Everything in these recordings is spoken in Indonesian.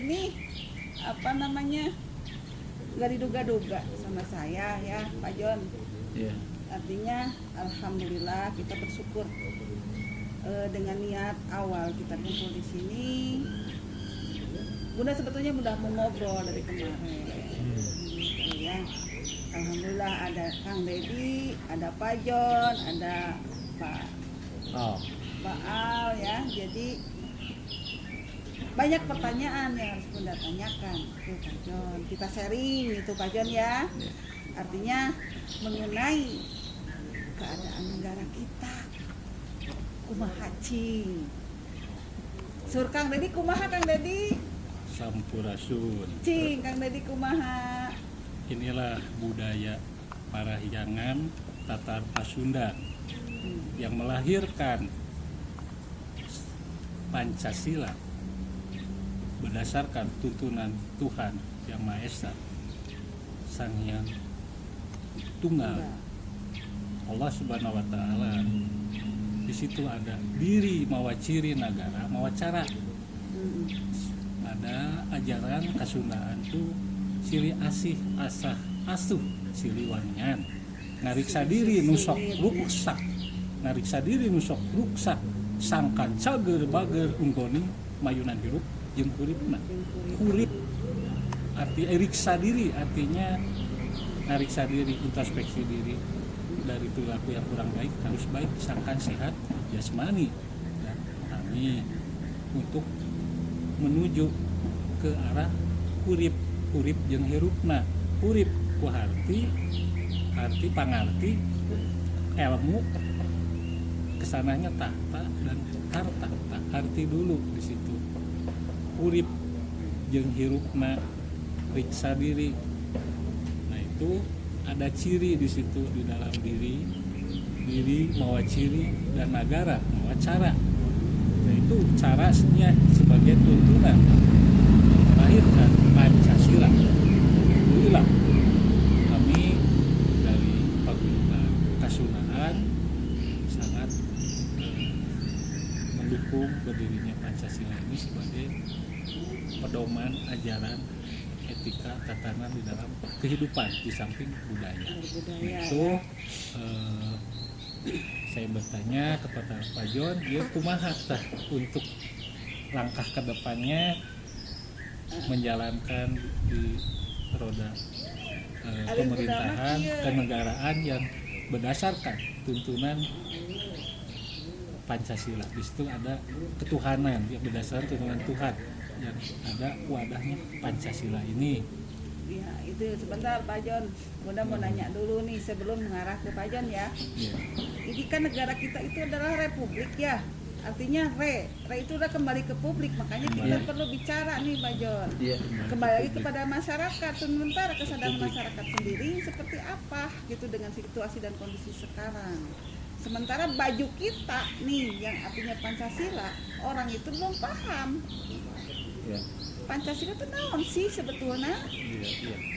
nih apa namanya nggak diduga-duga sama saya ya Pak Jon. Iya. Artinya alhamdulillah kita bersyukur dengan niat awal kita kumpul di sini. Bunda sebetulnya udah mau ngobrol dari kemarin. Gitu ya. Alhamdulillah ada Kang Dedi, ada Pak Jon, ada Pak Al ya. Jadi banyak pertanyaan yang harus Bunda tanyakan ke Pak Jon. Kita sharing itu Pak Jon ya. Artinya mengenai keadaan negara kita. Kumaha cing. Sur Kang Dedi kumaha Kang Dedi? Sampurasun. Cing Kang Dedi kumaha? Inilah budaya Parahyangan Tatar Pasunda yang melahirkan Pancasila berdasarkan tuntunan Tuhan Yang Maha Esa, Sang Hyang Tunggal, Allah Subhanahu wa Ta'ala. Di situ ada diri mawa ciri negara mawa cara. Ada ajaran Kasundaan tuh ciri asih asah asuh siliwangan ngariksa diri nusok ruksak, ngariksa diri nusok ruksak sangkan cager bager unggoni mayunan hirup jeung kuripna. Kurip arti riksa diri artinya nariksa diri, introspeksi diri dari perilaku yang kurang baik harus baik, sangkan sehat jasmani dan rohani untuk menuju ke arah urip jeung hirupna. Urip ku harti pangarti ilmu kesananya tahta dan harta. Arti dulu di situ urip jeung hirupna riksa diri. Nah itu ada ciri di situ di dalam diri mawa ciri dan negara mawa cara. Nah itu caranya sebagai tuntunan melahirkan Pancasila. Itulah kami dari Paguyuban Kasundaan sangat mendukung berdirinya Pancasila ini sebagai pedoman ajaran etika tatanan di dalam kehidupan di samping budaya. Itu saya bertanya kepada Pak Jon, dia kumaha tah untuk langkah ke depannya menjalankan di roda pemerintahan kenegaraan yang berdasarkan tuntunan Pancasila. Di situ ada ketuhanan yang berdasarkan tuntunan Tuhan, yang ada wadahnya Pancasila ini. Ya itu sebentar Pak Jon, Bunda mau nanya dulu nih sebelum mengarah ke Pak Jon ya. Ini kan negara kita itu adalah republik ya. Artinya re itu udah kembali ke publik, makanya kita perlu bicara nih Pak Jon. Kembali lagi kepada masyarakat, sementara kesadaran masyarakat sendiri seperti apa gitu dengan situasi dan kondisi sekarang. Sementara baju kita nih yang artinya Pancasila, orang itu belum paham. Pancasila itu naon sih sebetulnya?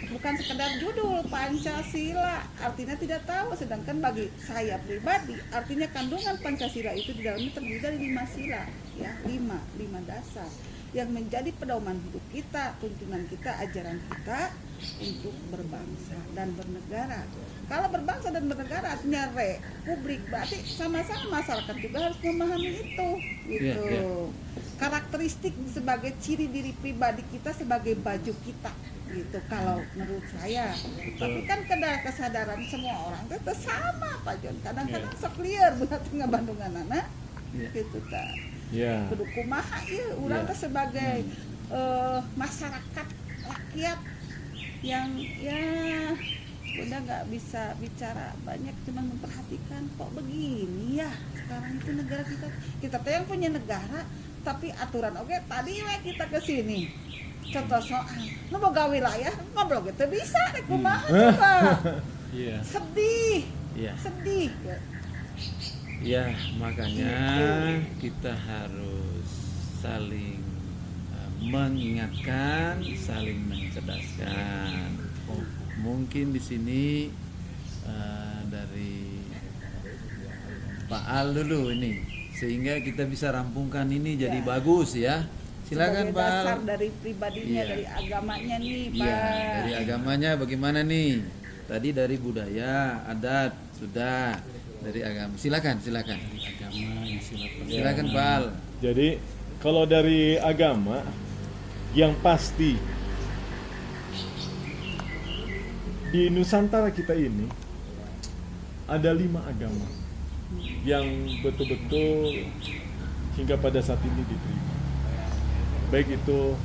Bukan sekedar judul Pancasila, artinya tidak tahu. Sedangkan bagi saya pribadi, artinya kandungan Pancasila itu di dalamnya terdiri dari 5 sila, ya 5 dasar yang menjadi pedoman hidup kita, tuntunan kita, ajaran kita untuk berbangsa dan bernegara. Kalau berbangsa dan bernegara artinya republik, berarti sama-sama masyarakat juga harus memahami itu, gitu. Karakteristik sebagai ciri diri pribadi kita sebagai baju kita, gitu. Kalau menurut saya, tapi kan kesadaran semua orang itu sama, Pak Jon. Kadang-kadang seklier berarti ngabandungan anak, gitu tak. Kudu kumaha ya, urang teh sebagai masyarakat rakyat yang ya Bunda nggak bisa bicara banyak, cuma memperhatikan kok begini ya sekarang itu negara kita teh yang punya negara tapi aturan tadi kita ke sini contoh soal nu boga wilayah ngobrol gitu bisa rek kumaha coba. Sedih ya, makanya kita harus saling mengingatkan, saling mencerdaskan. Mungkin di sini dari Pak Al dulu ini, sehingga kita bisa rampungkan ini jadi bagus ya. Silakan, sebagai Pak. dasar dari pribadinya, Iya. dari agamanya nih, Pak. Iya, dari agamanya bagaimana nih? Tadi dari budaya, adat, sudah. Dari agama. Silakan. Agama yang sila pertama. Silakan, Pak. Jadi kalau dari agama yang pasti di Nusantara kita ini ada 5 agama yang betul-betul hingga pada saat ini diterima. Baik itu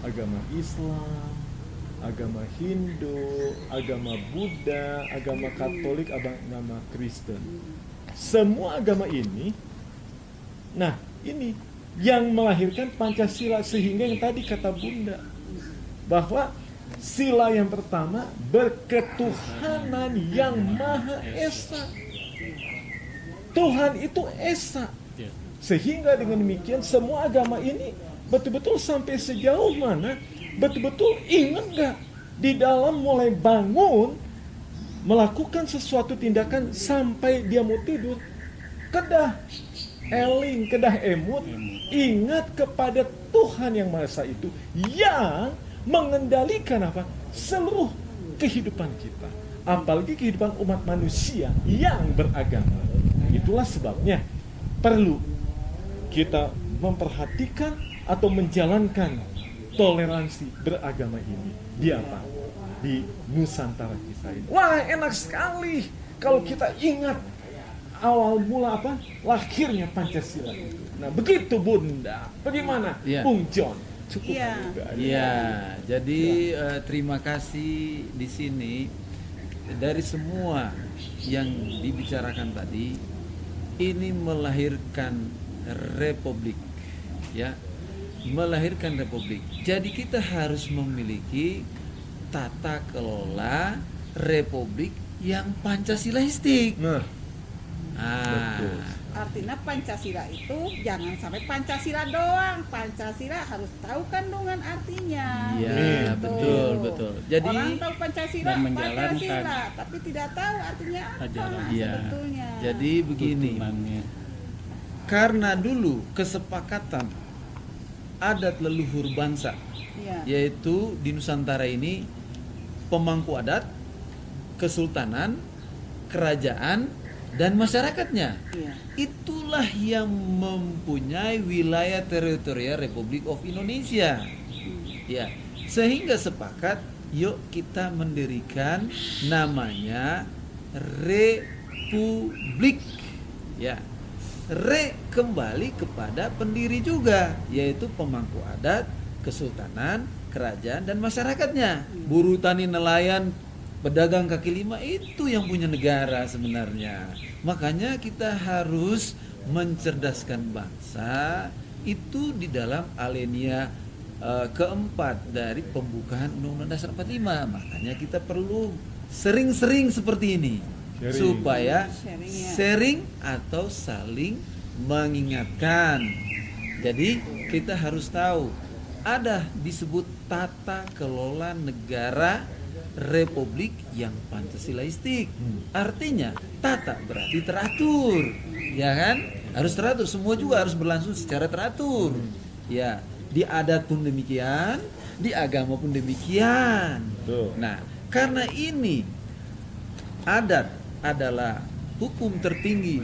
agama Islam, agama Hindu, agama Buddha, agama Katolik, agama Kristen. Semua agama ini, nah ini yang melahirkan Pancasila, sehingga yang tadi kata Bunda bahwa sila yang pertama berketuhanan yang Maha Esa. Tuhan itu Esa. Ya. Sehingga dengan demikian semua agama ini betul-betul sampai sejauh mana, betul-betul ingat gak di dalam mulai bangun melakukan sesuatu tindakan sampai dia mau tidur, kedah eling, kedah emut, ingat kepada Tuhan yang Maha Esa itu yang mengendalikan apa? Seluruh kehidupan kita, apalagi kehidupan umat manusia yang beragama. Itulah sebabnya perlu kita memperhatikan atau menjalankan toleransi beragama ini di apa? Di Nusantara kita ini. Wah, enak sekali kalau kita ingat awal mula apa? Lahirnya Pancasila itu. Nah, begitu Bunda. Bagaimana? Iya. Bung John. Cukup Iya. juga. Iya, jadi terima kasih di sini dari semua yang dibicarakan tadi, ini melahirkan republik, ya, melahirkan republik. Jadi kita harus memiliki tata kelola republik yang Pancasilaistik. Nah, Ah, betul. Artinya Pancasila itu jangan sampai Pancasila doang. Pancasila harus tahu kandungan artinya. iya, Gitu. betul. Jadi orang tahu Pancasila, dan menjalankan Pancasila, tapi tidak tahu artinya apa ajaran. Iya. sebetulnya. jadi begini, Tuntunannya. karena dulu kesepakatan adat leluhur bangsa, Iya. yaitu di Nusantara ini pemangku adat, kesultanan, kerajaan, dan masyarakatnya. Iya. Itulah yang mempunyai wilayah teritorial Republik of Indonesia. Ya, sehingga sepakat, yuk kita mendirikan namanya Republik. Ya, kembali kepada pendiri juga, yaitu pemangku adat, kesultanan, kerajaan, dan masyarakatnya. Buruh, tani, nelayan, pedagang kaki lima itu yang punya negara sebenarnya. Makanya kita harus mencerdaskan bangsa itu di dalam alinea keempat dari pembukaan Undang-Undang Dasar 45. Makanya kita perlu sering-sering seperti ini Sharing. supaya Sharing, ya. sharing atau saling mengingatkan. Jadi kita harus tahu ada disebut tata kelola negara republik yang Pancasilaistik. Artinya tata berarti teratur, ya kan? Harus teratur, semua juga harus berlangsung secara teratur. Ya, di adat pun demikian, di agama pun demikian. Betul. Nah, karena ini adat adalah hukum tertinggi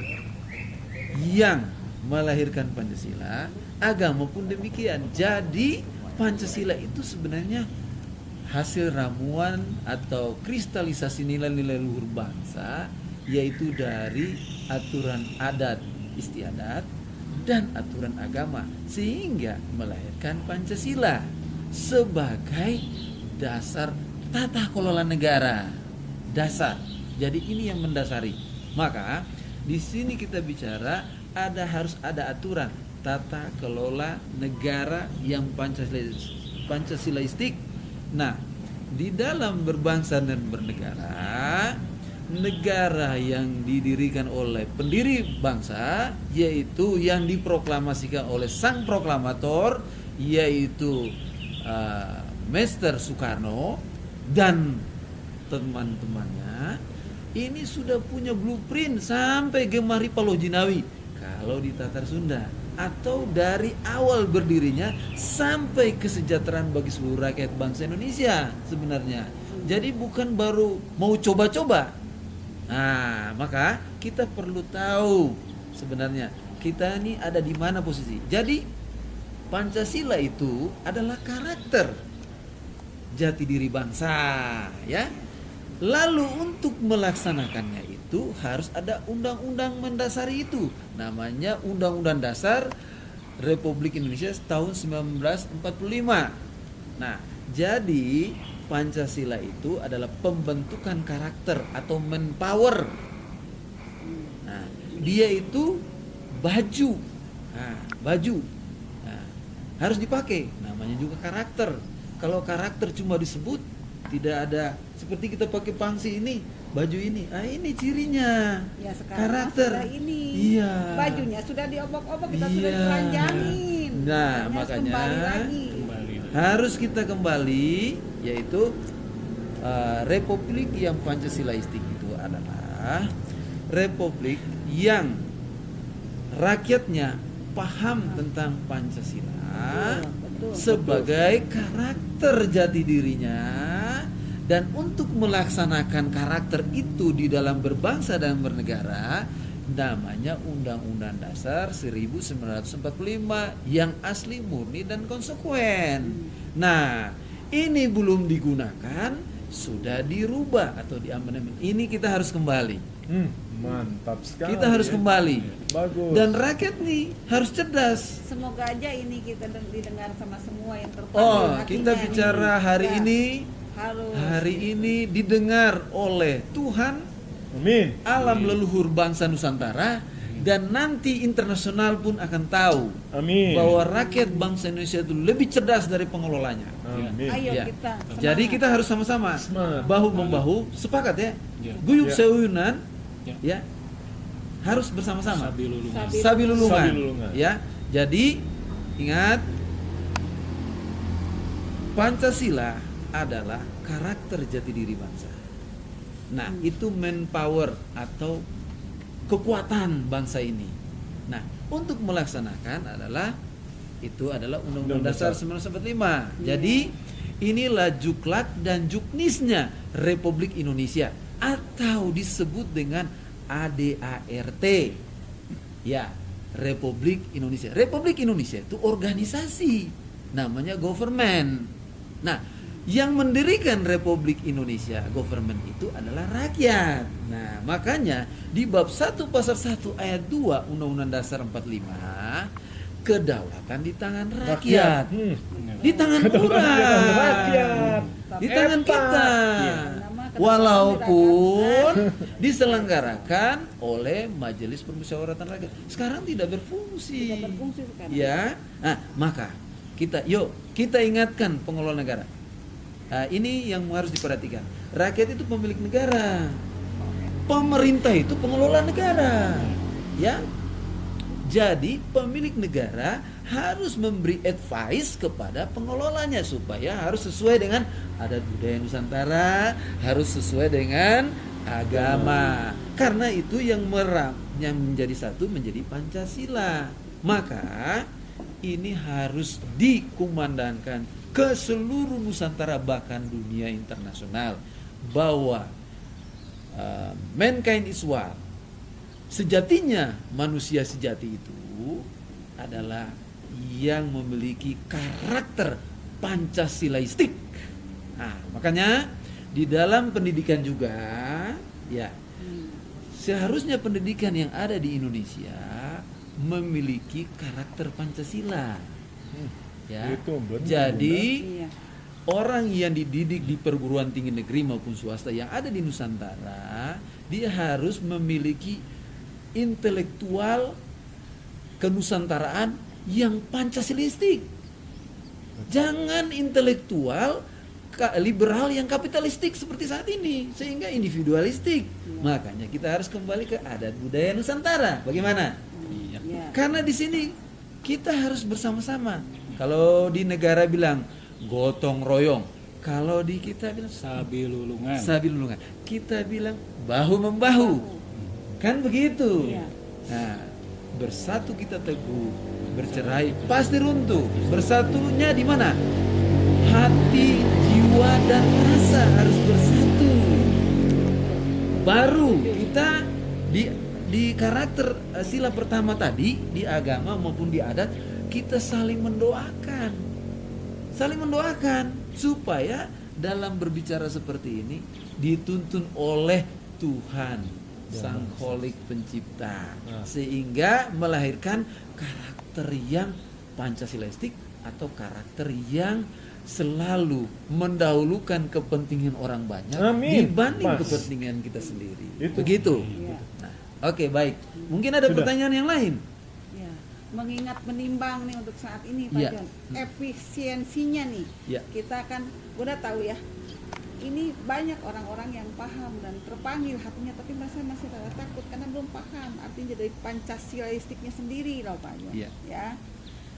yang melahirkan Pancasila, agama pun demikian. Jadi Pancasila itu sebenarnya hasil ramuan atau kristalisasi nilai-nilai luhur bangsa, yaitu dari aturan adat istiadat dan aturan agama, sehingga melahirkan Pancasila sebagai dasar tata kelola negara. Dasar. Jadi ini yang mendasari. Maka di sini kita bicara harus ada aturan tata kelola negara yang Pancasilaistik. Nah, di dalam berbangsa dan bernegara, negara yang didirikan oleh pendiri bangsa, yaitu yang diproklamasikan oleh sang proklamator, yaitu Master Soekarno dan teman-temannya, ini sudah punya blueprint sampai Gemari Paloh Jinawi kalau di Tatar Sunda. atau dari awal berdirinya sampai kesejahteraan bagi seluruh rakyat bangsa Indonesia sebenarnya. Jadi bukan baru mau coba-coba. Nah, maka kita perlu tahu sebenarnya kita ini ada di mana posisi. Jadi Pancasila itu adalah karakter jati diri bangsa, ya. Lalu untuk melaksanakannya itu harus ada undang-undang mendasari itu. Namanya Undang-Undang Dasar Republik Indonesia tahun 1945. Nah, jadi Pancasila itu adalah pembentukan karakter atau manpower. Nah, dia itu baju. Nah, baju. Nah, harus dipakai. Namanya juga karakter. Kalau karakter cuma disebut, tidak ada seperti kita pakai pangsi ini, baju ini. Ah, ini cirinya. Ya, sekarang Karakter. sudah ini. Iya. Bajunya sudah diobok-obok, kita sudah Iya. ditelanjangin. Nah, Harus makanya kembali lagi. harus kita kembali, yaitu republik yang Pancasilaistik itu adalah republik yang rakyatnya paham tentang Pancasila Betul. sebagai karakter jati dirinya, dan untuk melaksanakan karakter itu di dalam berbangsa dan bernegara namanya Undang-Undang Dasar 1945 yang asli, murni dan konsekuen. Nah, ini belum digunakan, sudah dirubah atau diamandemen. Ini kita harus kembali. Mantap sekali. Kita harus kembali. Bagus. Dan rakyat nih harus cerdas. Semoga aja ini kita didengar sama semua yang terpanggil. Oh, hatinya kita nih. bicara hari Ya, ini. harus. Hari ini didengar oleh Tuhan, Amin. alam leluhur bangsa Nusantara, dan nanti internasional pun akan tahu Amin. bahwa rakyat bangsa Indonesia itu lebih cerdas dari pengelolanya. Amin. Ayo Ya. kita. Semangat. Jadi kita harus sama-sama Semangat. bahu membahu, sepakat ya. Ya. Guyub Ya. sewunan, Ya. ya. Harus bersama-sama. Sabilulungan. Sabilulungan. Sabilulungan. Ya. Jadi ingat, Pancasila adalah karakter jati diri bangsa. Nah, itu manpower atau kekuatan bangsa ini. Nah, untuk melaksanakan adalah Undang-Undang Dasar 1945. Jadi inilah juklak dan juknisnya Republik Indonesia atau disebut dengan ADART. Ya, Republik Indonesia. Republik Indonesia itu organisasi, namanya government. Nah, yang mendirikan Republik Indonesia government itu adalah rakyat. Nah, makanya di bab 1 pasal 1 ayat 2 Undang-Undang Dasar 45, kedaulatan di tangan rakyat. Di tangan Kedaulatan orang. rakyat. Di tangan Epa. kita. Walaupun diselenggarakan oleh Majelis Permusyawaratan Rakyat. Sekarang tidak berfungsi. Tidak berfungsi sekarang. Ya. Nah, maka kita ingatkan pengelola negara. Nah, ini yang harus diperhatikan. Rakyat itu pemilik negara. Pemerintah itu pengelola negara. Ya. Jadi pemilik negara harus memberi advice kepada pengelolanya supaya harus sesuai dengan adat budaya Nusantara, harus sesuai dengan agama. Karena itu yang menjadi satu menjadi Pancasila. Maka ini harus dikumandangkan ke seluruh Nusantara, bahkan dunia internasional, bahwa mankind is one. Sejatinya manusia sejati itu adalah yang memiliki karakter Pancasilaistik. Nah, makanya di dalam pendidikan juga, ya, seharusnya pendidikan yang ada di Indonesia memiliki karakter Pancasila. Ya. Itu benar. Jadi Iya. orang yang dididik di perguruan tinggi negeri maupun swasta yang ada di Nusantara, dia harus memiliki intelektual kenusantaraan yang Pancasilistik. Jangan intelektual liberal yang kapitalistik seperti saat ini, sehingga individualistik. Makanya kita harus kembali ke adat budaya Nusantara. Bagaimana? Iya. Ya. Karena di sini kita harus bersama-sama. Kalau di negara bilang gotong royong, kalau di kita bilang Sabilulungan. sabilulungan, kita bilang bahu membahu. Kan begitu. Iya. Nah, bersatu kita teguh, bercerai, pasti runtuh. Bersatunya di mana? Hati, jiwa, dan rasa harus bersatu. Baru kita di karakter sila pertama tadi, di agama maupun di adat, kita saling mendoakan. Saling mendoakan supaya dalam berbicara seperti ini dituntun oleh Tuhan, Sang Kholik Pencipta, sehingga melahirkan karakter yang Pancasilaistik atau karakter yang selalu mendahulukan kepentingan orang banyak dibanding kepentingan kita sendiri. Begitu. Iya. Nah, oke, baik. Mungkin ada pertanyaan yang lain. Ya, mengingat menimbang nih untuk saat ini Pak Iya. John, efisiensinya nih, Iya. kita kan udah tahu ya, ini banyak orang-orang yang paham dan terpanggil hatinya, tapi masih rada takut karena belum paham artinya dari Pancasilaistiknya sendiri loh Pak John. Iya. Ya,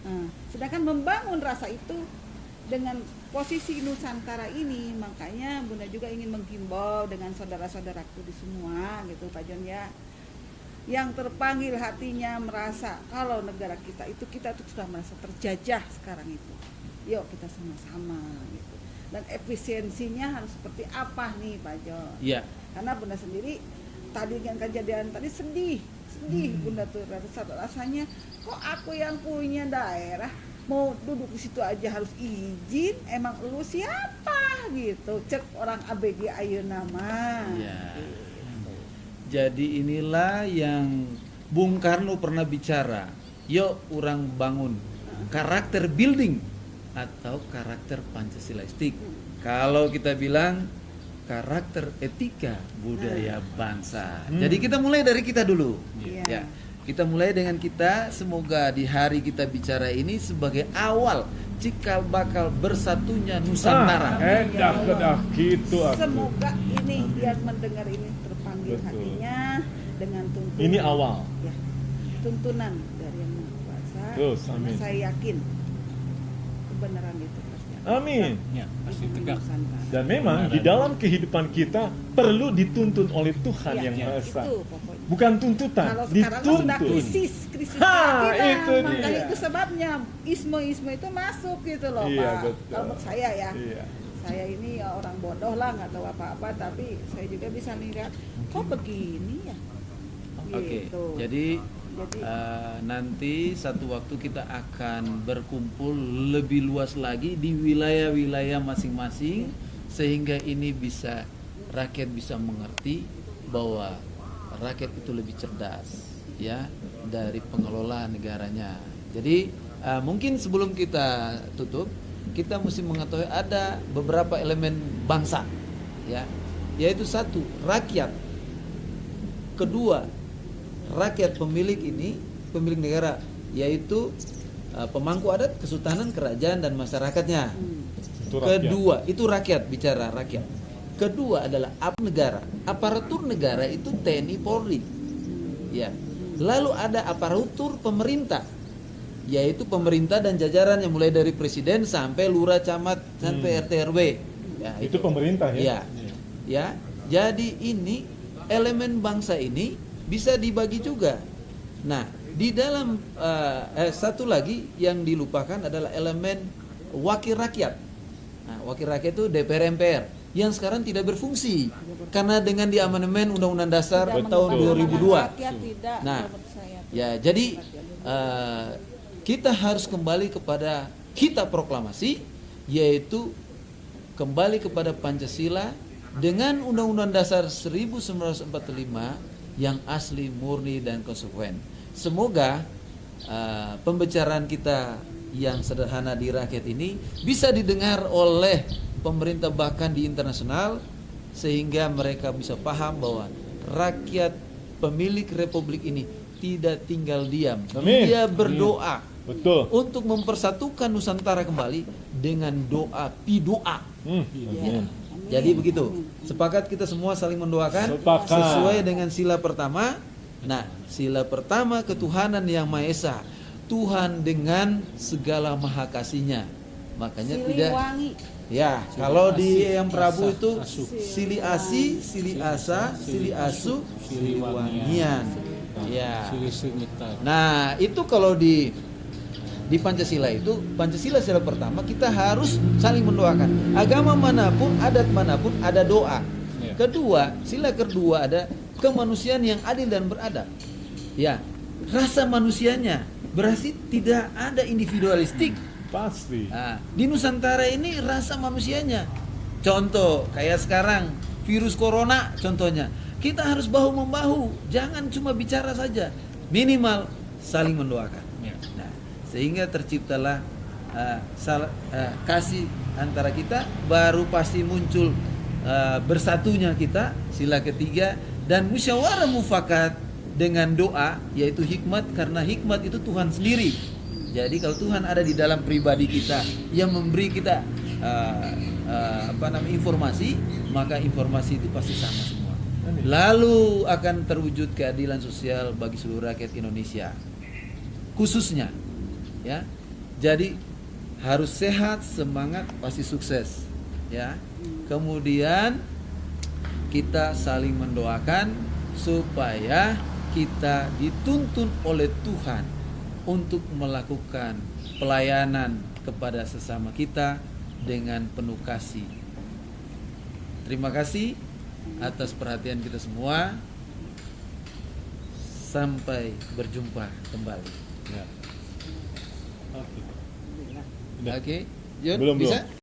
nah, sedangkan membangun rasa itu dengan posisi Nusantara ini, makanya Bunda juga ingin menghimbau dengan saudara-saudaraku di semua gitu Pak John ya, yang terpanggil hatinya merasa kalau negara kita itu sudah merasa terjajah sekarang itu, yuk kita sama-sama gitu. Dan efisiensinya harus seperti apa nih Pak John? Iya. Karena Bunda sendiri tadi dengan kejadian tadi sedih Bunda tuh rasanya, kok aku yang punya daerah mau duduk di situ aja harus izin, emang lu siapa gitu, cek orang ABG ayeuna mah. Ya. Jadi inilah yang Bung Karno pernah bicara, yuk orang bangun karakter building atau karakter Pancasilaistik. Kalau kita bilang karakter etika budaya bangsa. Jadi kita mulai dari kita dulu. Iya. Ya. Kita mulai dengan kita, semoga di hari kita bicara ini sebagai awal cikal bakal bersatunya Nusantara. Kedah gitu aku. Semoga ini yang mendengar ini terpanggil Betul. hatinya dengan tuntunan. Ini awal. Ya, tuntunan dari Yang Maha Kuasa. Terus, Karena amin. saya yakin kebenaran itu pasti ada. Amin. Ya, pasti Di tegak. Nusantara. Dan memang di dalam kehidupan kita perlu dituntun oleh Tuhan Ya, yang Maha Esa. itu pokoknya. Bukan tuntutan, Kalau sekarang mah sudah dituntun. krisis Ha, keyakinan. itu Makanya dia. itu sebabnya isme itu masuk gitu loh Iya, Pak. betul. Kalau menurut saya ya, Iya. saya ini ya orang bodoh lah, nggak tahu apa-apa, tapi saya juga bisa melihat kok begini ya. Oke. Gitu. Jadi Jadi nanti satu waktu kita akan berkumpul lebih luas lagi di wilayah-wilayah masing-masing sehingga ini bisa rakyat bisa mengerti bahwa rakyat itu lebih cerdas ya dari pengelola negaranya. Jadi mungkin sebelum kita tutup kita mesti mengetahui ada beberapa elemen bangsa ya, yaitu satu rakyat, kedua rakyat pemilik pemilik negara, yaitu pemangku adat, kesultanan, kerajaan dan masyarakatnya. Itu rakyat. Kedua, itu rakyat, bicara rakyat. Kedua adalah negara. Aparatur negara itu TNI Polri. Ya. Lalu ada aparatur pemerintah, yaitu pemerintah dan jajaran yang mulai dari presiden sampai lurah, camat, sampai RT RW. Ya, Itu pemerintah ya. Ya. Ya. Jadi ini elemen bangsa ini bisa dibagi juga. Nah, di dalam satu lagi yang dilupakan adalah elemen wakil rakyat. Nah, wakil rakyat itu DPR MPR yang sekarang tidak berfungsi karena dengan di amandemen Undang-Undang Dasar tidak tahun mengedepankan 2002. rakyat, tidak, Nah, menurut saya. ya jadi kita harus kembali kepada kita proklamasi, yaitu kembali kepada Pancasila dengan Undang-Undang Dasar 1945 yang asli, murni dan konsekuen. Semoga pembicaraan kita yang sederhana di rakyat ini bisa didengar oleh pemerintah bahkan di internasional sehingga mereka bisa paham bahwa rakyat pemilik republik ini tidak tinggal diam. Amin. Dia berdoa Betul. untuk mempersatukan Nusantara kembali dengan doa pidoa. Ya. Amin. Jadi begitu. Sepakat kita semua saling mendoakan Sepakat. sesuai dengan sila pertama. Nah, sila pertama ketuhanan yang Maha Esa. Tuhan dengan segala maha kasihnya. Makanya tidak Siliwangi. ya, kalau di Yang Prabu Asa, itu Asu. sili asi, sili asa, sili asu, sili wangian. Ya. Sili Singitan. Nah, itu kalau di di Pancasila itu, Pancasila sila pertama kita harus saling mendoakan. Agama manapun, adat manapun ada doa. Ya. Kedua, sila kedua ada kemanusiaan yang adil dan beradab. Ya, rasa manusianya berarti tidak ada individualistik. Pasti. Nah, di Nusantara ini rasa manusianya. Contoh kayak sekarang virus corona contohnya. Kita harus bahu membahu, jangan cuma bicara saja. Minimal saling mendoakan. Ya. Nah, sehingga terciptalah kasih antara kita, baru pasti muncul bersatunya kita, sila ketiga, dan musyawarah mufakat dengan doa, yaitu hikmat, karena hikmat itu Tuhan sendiri. Jadi kalau Tuhan ada di dalam pribadi kita yang memberi kita informasi, maka informasi itu pasti sama semua. Lalu akan terwujud keadilan sosial bagi seluruh rakyat Indonesia, khususnya, ya. Jadi harus sehat, semangat, pasti sukses, ya. Kemudian kita saling mendoakan supaya kita dituntun oleh Tuhan untuk melakukan pelayanan kepada sesama kita dengan penuh kasih. Terima kasih atas perhatian kita semua. Sampai berjumpa kembali. Ya. Oke. Oke, John, Belum. bisa?